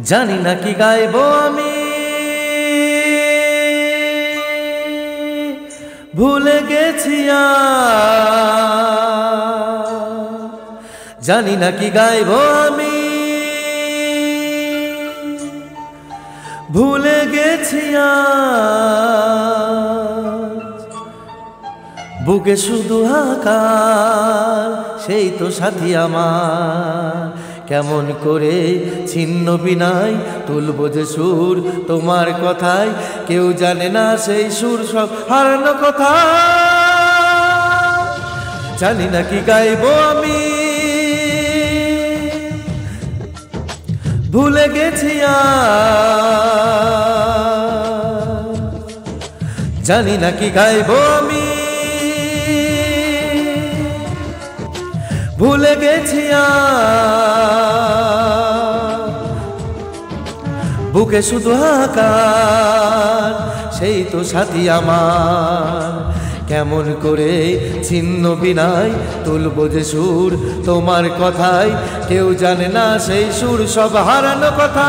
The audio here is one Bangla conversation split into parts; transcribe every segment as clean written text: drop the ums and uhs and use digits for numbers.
জানি না কি গাইবো আমি, ভুলে গেছি জানি না কি গাইবো আমি, ভুলে গেছি বুকে শুধু হাহাকার, সেই তো সাথী আমার। কেমন করে ছিন্ন বিনাই তুলবো যে সুর তোমার কথায়, কেউ জানে না সেই সুর সব হারানো কথা। জানি না কি গাইবো আমি, ভুলে গেছি জানি না কি গাইবো আমি, ভুলে গেছি বুকে শুধু হাহাকার, সেই তো সাথী আমার। কেমন করে ছিন্ন বিনাই তুলবো যে সুর তোমার কথায়, কেউ জানে না সেই সুর সব হারানো কথা।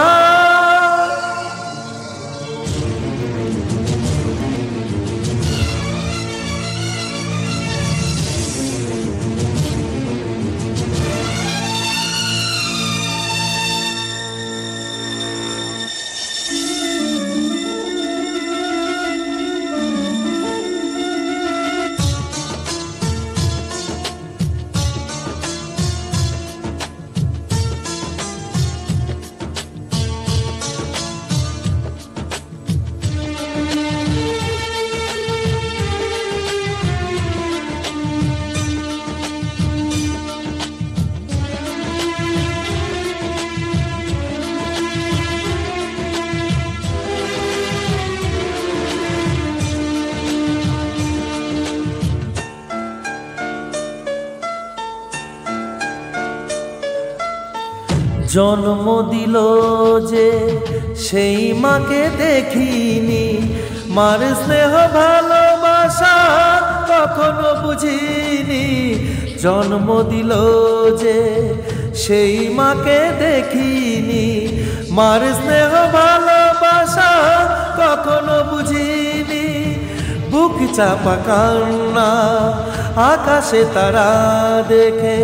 জন্ম দিল যে সেই মাকে দেখিনি, মার স্নেহ ভালোবাসা কখনো বুঝিনি। জন্ম দিল যে সেই মাকে দেখিনি, মার স্নেহ ভালোবাসা কখনো বুঝিনি। বুক চাপা কান্না আকাশে তারা দেখে,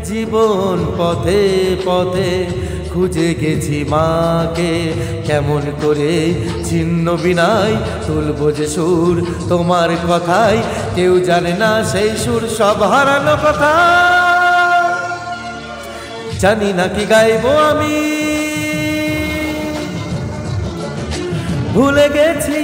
জীবন পথে পথে খুঁজে গেছি মাকে। কেমন করে ছিন্ন বিনাই তুলবো যে সুর তোমার কথায়, কেউ জানে না সেই সুর সব হারানো কথা। জানি না কি গাইবো আমি, ভুলে গেছি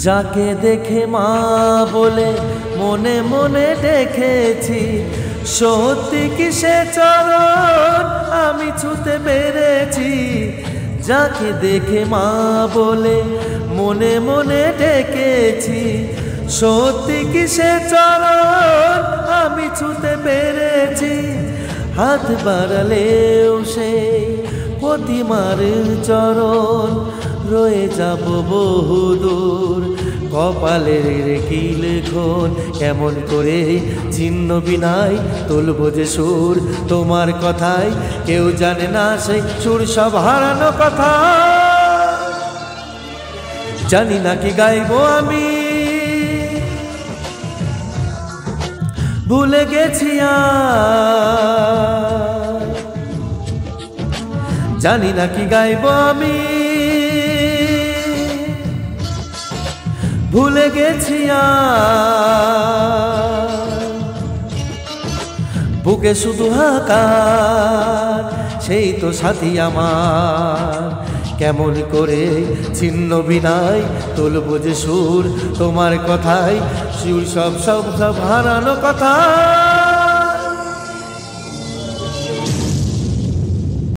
যাকে দেখে মা বলে মনে মনে দেখেছি, সত্যি কি সে চরণ আমি ছুতে পেরেছি। যাকে দেখে মা বলে মনে মনে ডেকেছি, সত্যি কি সে চরণ আমি ছুতে পেরেছি। হাত বাড়ালেও সেই প্রতিমার চরণ, রয়ে যাব বহুদূর কপালের কি লেখন। কেমন করে ছিন্ন বিনাই তুলবো যে সুর তোমার কথায়, কেউ জানে না সেই সুর সব হারানো কথা। জানি না কি গাইবো আমি, ভুলে গেছি জানি না কি গাইবো আমি, ভুলে গেছি আর বুকে শুধু হাহাকার সেই তো সাথী আমার কেমন করে ছিন্ন বিনায় তুলবো যে সুর তোমার কথায় সুর সব সব সব হারানো কথা